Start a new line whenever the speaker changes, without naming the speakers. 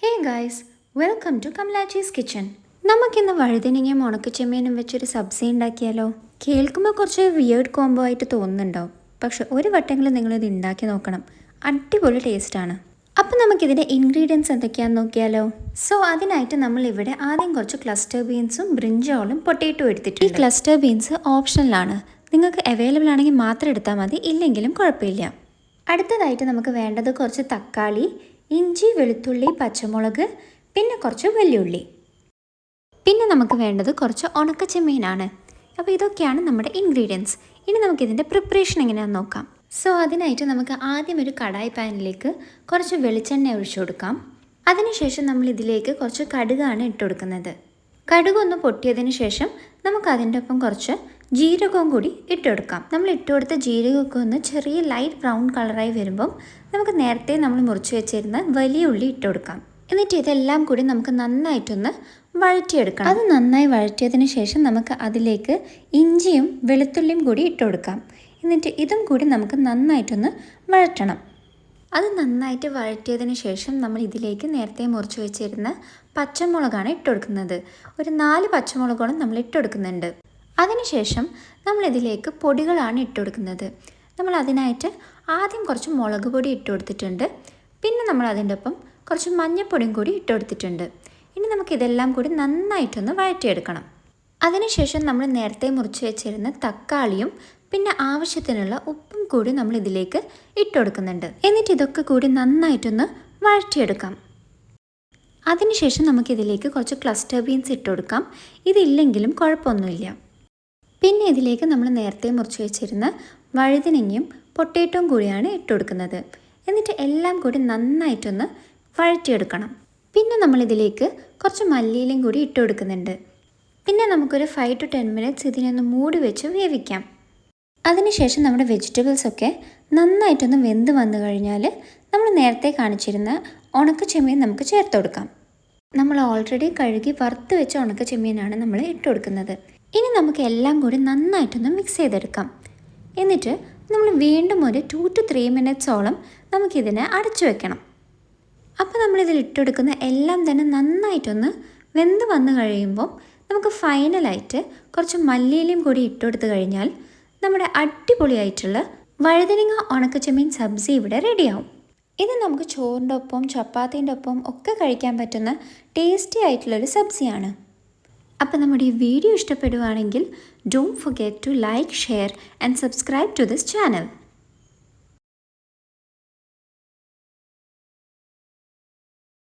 Hey guys, welcome to Kamalachi's kitchen. നമുക്കിന്ന് വഴുതനങ്ങയും ഉണക്കച്ചെമ്മീനും വെച്ചൊരു സബ്സി ഉണ്ടാക്കിയാലോ? കേൾക്കുമ്പോൾ കുറച്ച് വിയേർഡ് കോംബോ ആയിട്ട് തോന്നുന്നുണ്ടാവും, പക്ഷെ ഒരു വട്ടമെങ്കിലും നിങ്ങളിത് ഉണ്ടാക്കി നോക്കണം. അടിപൊളി ടേസ്റ്റാണ്. അപ്പോൾ നമുക്കിതിൻ്റെ ഇൻഗ്രീഡിയൻസ് എന്തൊക്കെയാണെന്ന് നോക്കിയാലോ? അതിനായിട്ട് നമ്മളിവിടെ ആദ്യം കുറച്ച് ക്ലസ്റ്റർ ബീൻസും ബ്രിഞ്ചോളും പൊട്ടേറ്റോ എടുത്തിട്ടുണ്ട്. ഈ ക്ലസ്റ്റർ ബീൻസ് ഓപ്ഷണലാണ്, നിങ്ങൾക്ക് അവൈലബിൾ ആണെങ്കിൽ മാത്രം എടുത്താൽ മതി, ഇല്ലെങ്കിലും കുഴപ്പമില്ല. അടുത്തതായിട്ട് നമുക്ക് വേണ്ടത് കുറച്ച് തക്കാളി, ഇഞ്ചി, വെളുത്തുള്ളി, പച്ചമുളക്, പിന്നെ കുറച്ച് വെള്ളുള്ളി. പിന്നെ നമുക്ക് വേണ്ടത് കുറച്ച് ഉണക്കച്ചെമ്മീനാണ്. അപ്പോൾ ഇതൊക്കെയാണ് നമ്മുടെ ഇൻഗ്രീഡിയൻസ്. ഇനി നമുക്കിതിൻ്റെ പ്രിപ്പറേഷൻ എങ്ങനെയാണെന്ന് നോക്കാം. അതിനായിട്ട് നമുക്ക് ആദ്യം ഒരു കടായി പാനിലേക്ക് കുറച്ച് വെളിച്ചെണ്ണ ഒഴിച്ചു കൊടുക്കാം. അതിനുശേഷം നമ്മൾ ഇതിലേക്ക് കുറച്ച് കടുകാണ് ഇട്ട് കൊടുക്കുന്നത്. കടുകൊന്ന് പൊട്ടിയതിന് ശേഷം നമുക്ക് അതിൻ്റെ ഒപ്പം കുറച്ച് ജീരകവും കൂടി ഇട്ടുകൊടുക്കാം. നമ്മൾ ഇട്ടുകൊടുത്ത ജീരകമൊക്കെ ഒന്ന് ചെറിയ ലൈറ്റ് ബ്രൗൺ കളറായി വരുമ്പം നമുക്ക് നേരത്തെ നമ്മൾ മുറിച്ച് വെച്ചിരുന്ന വലിയ ഉള്ളി ഇട്ട് കൊടുക്കാം. എന്നിട്ട് ഇതെല്ലാം കൂടി നമുക്ക് നന്നായിട്ടൊന്ന് വഴറ്റിയെടുക്കണം. അത് നന്നായി വഴറ്റിയതിന് ശേഷം നമുക്ക് അതിലേക്ക് ഇഞ്ചിയും വെളുത്തുള്ളിയും കൂടി ഇട്ട് കൊടുക്കാം. എന്നിട്ട് ഇതും കൂടി നമുക്ക് നന്നായിട്ടൊന്ന് വഴറ്റണം. അത് നന്നായിട്ട് വഴറ്റിയതിന് ശേഷം നമ്മൾ ഇതിലേക്ക് നേരത്തെ മുറിച്ച് വെച്ചിരുന്ന പച്ചമുളകാണ് ഇട്ട് കൊടുക്കുന്നത്. ഒരു 4 പച്ചമുളകോളം നമ്മൾ ഇട്ട് കൊടുക്കുന്നുണ്ട്. അതിനുശേഷം നമ്മളിതിലേക്ക് പൊടികളാണ് ഇട്ട് കൊടുക്കുന്നത്. നമ്മൾ അതിനായിട്ട് ആദ്യം കുറച്ച് മുളക് പൊടി ഇട്ട് കൊടുത്തിട്ടുണ്ട്. പിന്നെ നമ്മൾ അതിൻ്റെ ഒപ്പം കുറച്ച് മഞ്ഞൾപ്പൊടിയും കൂടി ഇട്ട് കൊടുത്തിട്ടുണ്ട്. ഇനി നമുക്കിതെല്ലാം കൂടി നന്നായിട്ടൊന്ന് വഴറ്റിയെടുക്കണം. അതിനുശേഷം നമ്മൾ നേരത്തെ മുറിച്ച് വെച്ചിരുന്ന തക്കാളിയും പിന്നെ ആവശ്യത്തിനുള്ള ഉപ്പും കൂടി നമ്മൾ ഇതിലേക്ക് ഇട്ട് കൊടുക്കുന്നുണ്ട്. എന്നിട്ട് ഇതൊക്കെ കൂടി നന്നായിട്ടൊന്ന് വഴറ്റിയെടുക്കാം. അതിനുശേഷം നമുക്കിതിലേക്ക് കുറച്ച് ക്ലസ്റ്റർ ബീൻസ് ഇട്ട് കൊടുക്കാം. ഇതില്ലെങ്കിലും കുഴപ്പമൊന്നുമില്ല. പിന്നെ ഇതിലേക്ക് നമ്മൾ നേരത്തെ മുറിച്ച് വെച്ചിരുന്ന വഴുതനങ്ങയും പൊട്ടേറ്റോയും കൂടിയാണ് ഇട്ട് കൊടുക്കുന്നത്. എന്നിട്ട് എല്ലാം കൂടി നന്നായിട്ടൊന്ന് വഴറ്റിയെടുക്കണം. പിന്നെ നമ്മളിതിലേക്ക് കുറച്ച് മല്ലിയിലയും കൂടി ഇട്ട് കൊടുക്കുന്നുണ്ട്. പിന്നെ നമുക്കൊരു 5 to 10 minutes ഇതിനൊന്ന് മൂടി വെച്ച് വേവിക്കാം. അതിനുശേഷം നമ്മുടെ വെജിറ്റബിൾസൊക്കെ നന്നായിട്ടൊന്ന് വെന്ത് വന്നു കഴിഞ്ഞാൽ നമ്മൾ നേരത്തെ കാണിച്ചിരുന്ന ഉണക്കച്ചെമ്മീൻ നമുക്ക് ചേർത്ത് കൊടുക്കാം. നമ്മൾ ഓൾറെഡി കഴുകി വറുത്ത് വെച്ച ഉണക്കച്ചെമ്മീനാണ് നമ്മൾ ഇട്ട് കൊടുക്കുന്നത്. ഇനി നമുക്ക് എല്ലാം കൂടി നന്നായിട്ടൊന്ന് മിക്സ് ചെയ്തെടുക്കാം. എന്നിട്ട് നമ്മൾ വീണ്ടും ഒരു 2 to 3 minutesഓളം നമുക്കിതിനെ അടച്ചു വെക്കണം. അപ്പോൾ നമ്മളിതിൽ ഇട്ടെടുക്കുന്ന എല്ലാം തന്നെ നന്നായിട്ടൊന്ന് വെന്ത് വന്നു കഴിയുമ്പോൾ നമുക്ക് ഫൈനലായിട്ട് കുറച്ച് മല്ലിയിലയും കൂടി ഇട്ടുകൊടുത്ത് കഴിഞ്ഞാൽ നമ്മുടെ അടിപൊളിയായിട്ടുള്ള വഴുതനങ്ങ ഉണക്കച്ചെമ്മീൻ സബ്സി ഇവിടെ റെഡിയാവും. ഇത് നമുക്ക് ചോറിൻ്റെ ഒപ്പം ചപ്പാത്തീൻ്റെ ഒപ്പം ഒക്കെ കഴിക്കാൻ പറ്റുന്ന ടേസ്റ്റി ആയിട്ടുള്ളൊരു സബ്സിയാണ്. അപ്പോൾ നമ്മുടെ ഈ വീഡിയോ ഇഷ്ടപ്പെടുവാണെങ്കിൽ don't forget to like, share and subscribe to this channel.